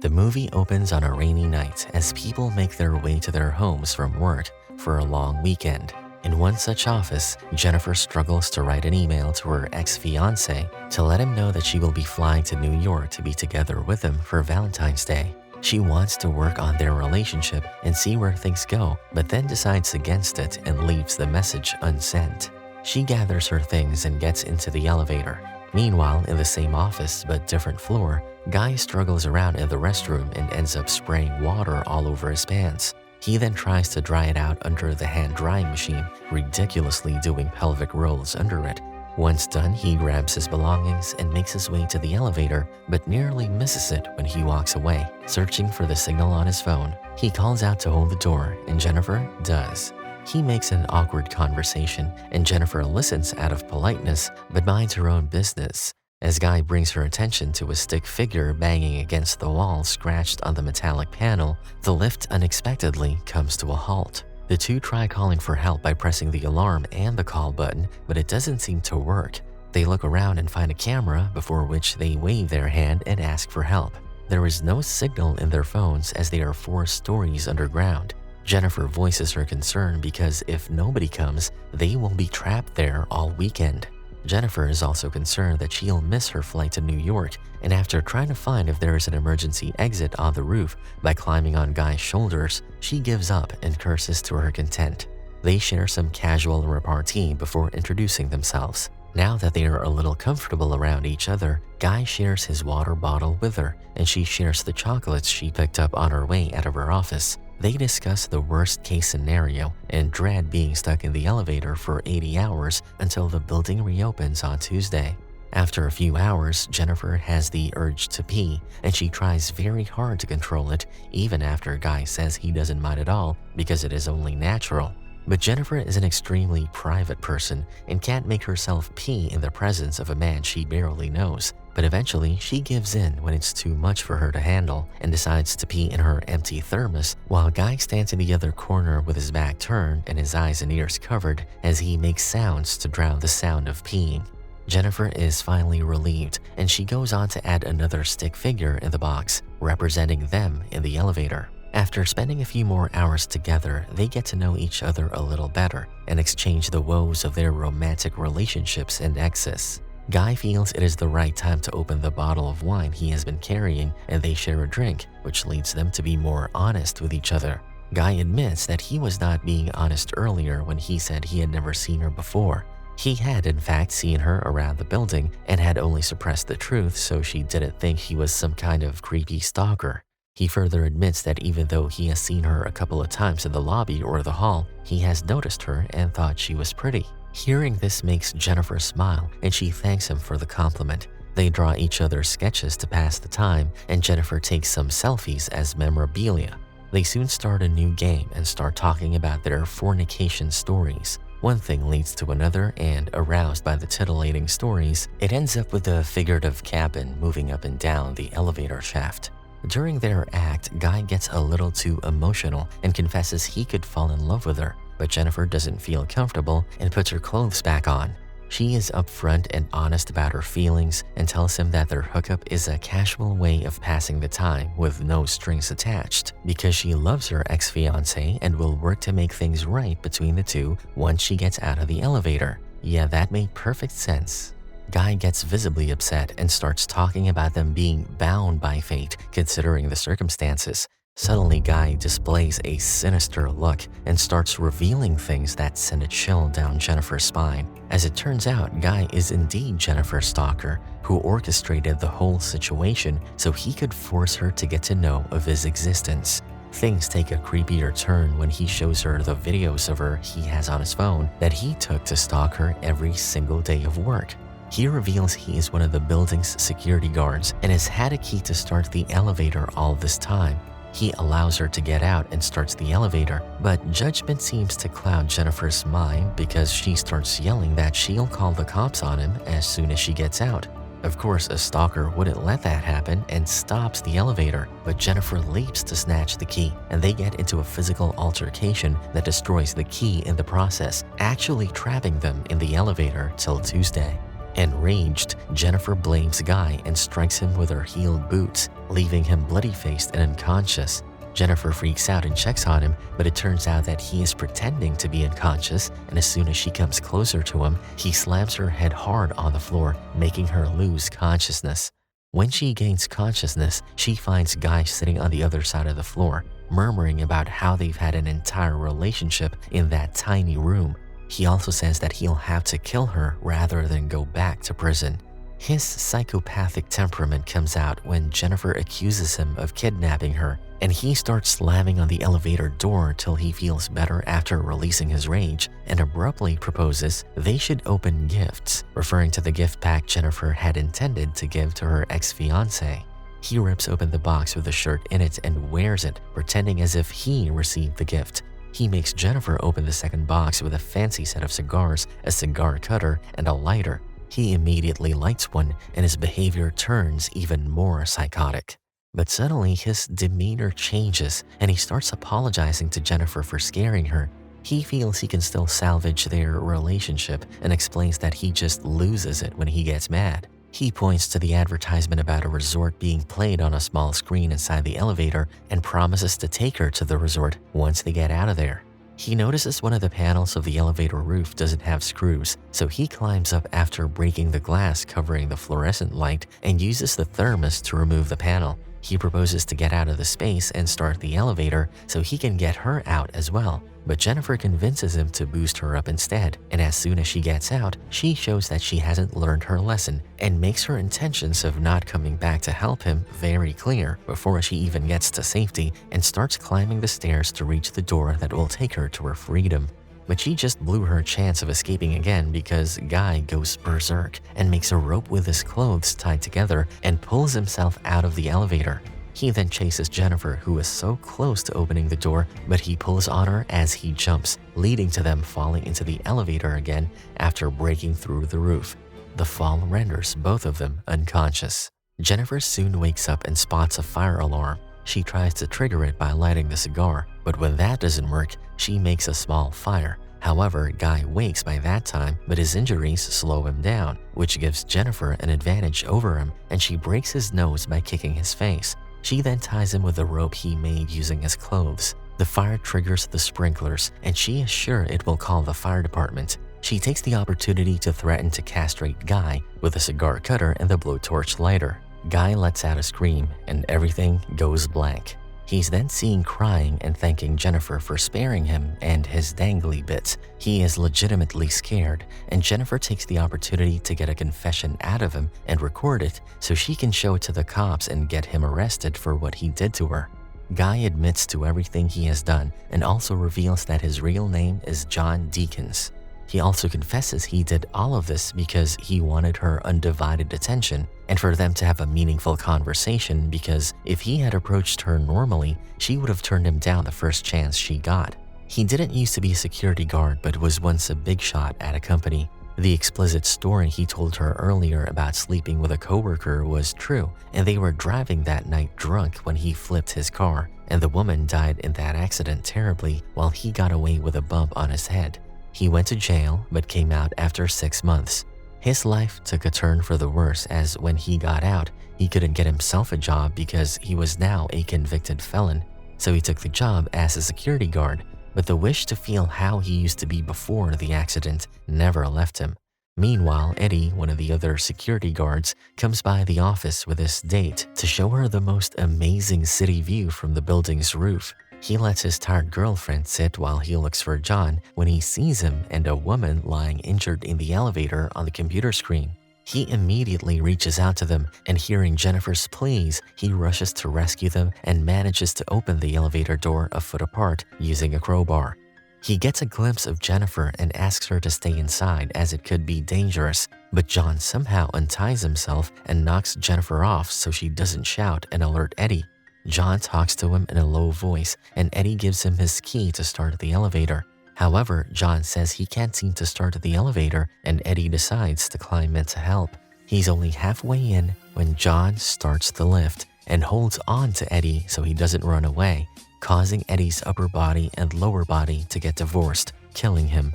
The movie opens on a rainy night as people make their way to their homes from work for a long weekend. In one such office, Jennifer struggles to write an email to her ex-fiancé to let him know that she will be flying to New York to be together with him for Valentine's Day. She wants to work on their relationship and see where things go, but then decides against it and leaves the message unsent. She gathers her things and gets into the elevator. Meanwhile, in the same office but different floor, Guy struggles around in the restroom and ends up spraying water all over his pants. He then tries to dry it out under the hand drying machine, ridiculously doing pelvic rolls under it. Once done, he grabs his belongings and makes his way to the elevator, but nearly misses it when he walks away, searching for the signal on his phone. He calls out to hold the door, and Jennifer does. He makes an awkward conversation, and Jennifer listens out of politeness, but minds her own business. As Guy brings her attention to a stick figure banging against the wall scratched on the metallic panel, the lift unexpectedly comes to a halt. The two try calling for help by pressing the alarm and the call button, but it doesn't seem to work. They look around and find a camera, before which they wave their hand and ask for help. There is no signal in their phones as they are 4 stories underground. Jennifer voices her concern because if nobody comes, they will be trapped there all weekend. Jennifer is also concerned that she'll miss her flight to New York, and after trying to find if there is an emergency exit on the roof by climbing on Guy's shoulders, she gives up and curses to her content. They share some casual repartee before introducing themselves. Now that they are a little comfortable around each other, Guy shares his water bottle with her, and she shares the chocolates she picked up on her way out of her office. They discuss the worst-case scenario and dread being stuck in the elevator for 80 hours until the building reopens on Tuesday. After a few hours, Jennifer has the urge to pee, and she tries very hard to control it, even after Guy says he doesn't mind at all because it is only natural. But Jennifer is an extremely private person and can't make herself pee in the presence of a man she barely knows. But eventually, she gives in when it's too much for her to handle and decides to pee in her empty thermos while Guy stands in the other corner with his back turned and his eyes and ears covered as he makes sounds to drown the sound of peeing. Jennifer is finally relieved, and she goes on to add another stick figure in the box, representing them in the elevator. After spending a few more hours together, they get to know each other a little better and exchange the woes of their romantic relationships and exes. Guy feels it is the right time to open the bottle of wine he has been carrying, and they share a drink, which leads them to be more honest with each other. Guy admits that he was not being honest earlier when he said he had never seen her before. He had in fact seen her around the building and had only suppressed the truth so she didn't think he was some kind of creepy stalker. He further admits that even though he has seen her a couple of times in the lobby or the hall, he has noticed her and thought she was pretty. Hearing this makes Jennifer smile, and she thanks him for the compliment. They draw each other's sketches to pass the time, and Jennifer takes some selfies as memorabilia. They soon start a new game and start talking about their fornication stories. One thing leads to another, and aroused by the titillating stories, it ends up with the figurative cabin moving up and down the elevator shaft. During their act, Guy gets a little too emotional and confesses he could fall in love with her, but Jennifer doesn't feel comfortable and puts her clothes back on. She is upfront and honest about her feelings and tells him that their hookup is a casual way of passing the time with no strings attached because she loves her ex-fiancé and will work to make things right between the two once she gets out of the elevator. Yeah, that made perfect sense. Guy gets visibly upset and starts talking about them being bound by fate considering the circumstances. Suddenly, Guy displays a sinister look and starts revealing things that send a chill down Jennifer's spine. As it turns out, Guy is indeed Jennifer's stalker, who orchestrated the whole situation so he could force her to get to know of his existence. Things take a creepier turn when he shows her the videos of her he has on his phone that he took to stalk her every single day of work. He reveals he is one of the building's security guards and has had a key to start the elevator all this time. He allows her to get out and starts the elevator, but judgment seems to cloud Jennifer's mind because she starts yelling that she'll call the cops on him as soon as she gets out. Of course, a stalker wouldn't let that happen and stops the elevator, but Jennifer leaps to snatch the key, and they get into a physical altercation that destroys the key in the process, actually trapping them in the elevator till Tuesday. Enraged, Jennifer blames Guy and strikes him with her heeled boots. leaving him bloody-faced and unconscious. Jennifer freaks out and checks on him, but it turns out that he is pretending to be unconscious, and as soon as she comes closer to him, he slams her head hard on the floor, making her lose consciousness. When she gains consciousness, she finds Guy sitting on the other side of the floor, murmuring about how they've had an entire relationship in that tiny room. He also says that he'll have to kill her rather than go back to prison. His psychopathic temperament comes out when Jennifer accuses him of kidnapping her, and he starts slamming on the elevator door till he feels better after releasing his rage, and abruptly proposes they should open gifts, referring to the gift pack Jennifer had intended to give to her ex-fiancé. He rips open the box with a shirt in it and wears it, pretending as if he received the gift. He makes Jennifer open the second box with a fancy set of cigars, a cigar cutter, and a lighter. He immediately lights one, and his behavior turns even more psychotic. But suddenly his demeanor changes, and he starts apologizing to Jennifer for scaring her. He feels he can still salvage their relationship and explains that he just loses it when he gets mad. He points to the advertisement about a resort being played on a small screen inside the elevator and promises to take her to the resort once they get out of there. He notices one of the panels of the elevator roof doesn't have screws, so he climbs up after breaking the glass covering the fluorescent light and uses the thermos to remove the panel. He proposes to get out of the space and start the elevator so he can get her out as well. But Jennifer convinces him to boost her up instead, and as soon as she gets out, she shows that she hasn't learned her lesson and makes her intentions of not coming back to help him very clear before she even gets to safety and starts climbing the stairs to reach the door that will take her to her freedom. But she just blew her chance of escaping again because Guy goes berserk and makes a rope with his clothes tied together and pulls himself out of the elevator. He then chases Jennifer, who is so close to opening the door, but he pulls on her as he jumps, leading to them falling into the elevator again after breaking through the roof. The fall renders both of them unconscious. Jennifer soon wakes up and spots a fire alarm. She tries to trigger it by lighting the cigar, but when that doesn't work, she makes a small fire. However, Guy wakes by that time, but his injuries slow him down, which gives Jennifer an advantage over him, and she breaks his nose by kicking his face. She then ties him with a rope he made using his clothes. The fire triggers the sprinklers, and she is sure it will call the fire department. She takes the opportunity to threaten to castrate Guy with a cigar cutter and the blowtorch lighter. Guy lets out a scream, and everything goes blank. He's then seen crying and thanking Jennifer for sparing him and his dangly bits. He is legitimately scared, and Jennifer takes the opportunity to get a confession out of him and record it so she can show it to the cops and get him arrested for what he did to her. Guy admits to everything he has done and also reveals that his real name is John Deakins. He also confesses he did all of this because he wanted her undivided attention and for them to have a meaningful conversation, because if he had approached her normally, she would have turned him down the first chance she got. He didn't used to be a security guard but was once a big shot at a company. The explicit story he told her earlier about sleeping with a coworker was true, and they were driving that night drunk when he flipped his car, and the woman died in that accident terribly while he got away with a bump on his head. He went to jail but came out after 6 months. His life took a turn for the worse, as when he got out, he couldn't get himself a job because he was now a convicted felon. So he took the job as a security guard, but the wish to feel how he used to be before the accident never left him. Meanwhile, Eddie, one of the other security guards, comes by the office with his date to show her the most amazing city view from the building's roof. He lets his tired girlfriend sit while he looks for John when he sees him and a woman lying injured in the elevator on the computer screen. He immediately reaches out to them, and hearing Jennifer's pleas, he rushes to rescue them and manages to open the elevator door a foot apart using a crowbar. He gets a glimpse of Jennifer and asks her to stay inside as it could be dangerous, but John somehow unties himself and knocks Jennifer off so she doesn't shout and alert Eddie. John talks to him in a low voice, and Eddie gives him his key to start the elevator. However, John says he can't seem to start the elevator, and Eddie decides to climb in to help. He's only halfway in when John starts the lift and holds on to Eddie so he doesn't run away, causing Eddie's upper body and lower body to get divorced, killing him.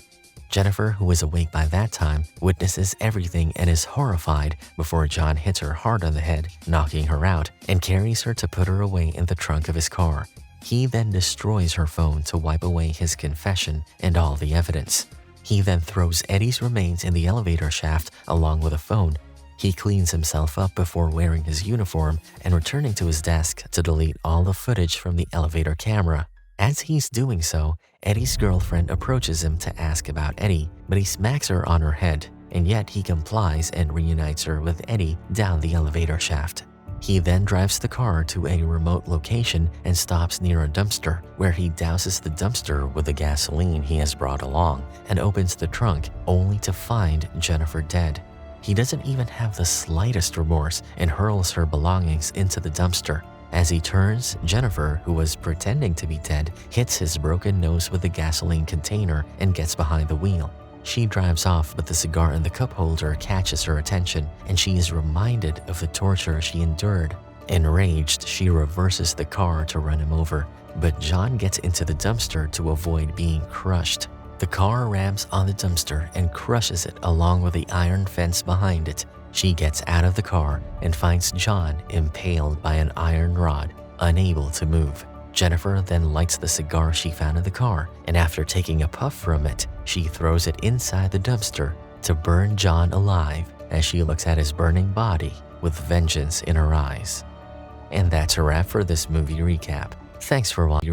Jennifer, who is awake by that time, witnesses everything and is horrified before John hits her hard on the head, knocking her out, and carries her to put her away in the trunk of his car. He then destroys her phone to wipe away his confession and all the evidence. He then throws Eddie's remains in the elevator shaft along with a phone. He cleans himself up before wearing his uniform and returning to his desk to delete all the footage from the elevator camera. As he's doing so, Eddie's girlfriend approaches him to ask about Eddie, but he smacks her on her head, and yet he complies and reunites her with Eddie down the elevator shaft. He then drives the car to a remote location and stops near a dumpster, where he douses the dumpster with the gasoline he has brought along and opens the trunk only to find Jennifer dead. He doesn't even have the slightest remorse and hurls her belongings into the dumpster. As he turns, Jennifer, who was pretending to be dead, hits his broken nose with the gasoline container and gets behind the wheel. She drives off, but the cigar in the cup holder catches her attention, and she is reminded of the torture she endured. Enraged, she reverses the car to run him over, but John gets into the dumpster to avoid being crushed. The car rams on the dumpster and crushes it along with the iron fence behind it. She gets out of the car and finds John impaled by an iron rod, unable to move. Jennifer then lights the cigar she found in the car, and after taking a puff from it, she throws it inside the dumpster to burn John alive as she looks at his burning body with vengeance in her eyes. And that's a wrap for this movie recap. Thanks for watching.